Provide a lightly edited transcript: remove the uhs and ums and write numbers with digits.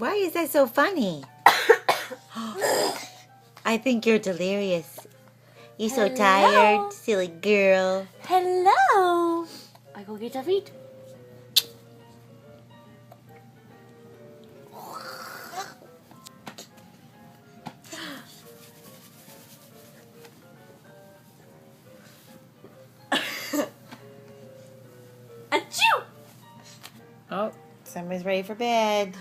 Why is that so funny? I think you're delirious. You're so tired, silly girl. Hello. I go get David. Achoo! Oh, somebody's ready for bed.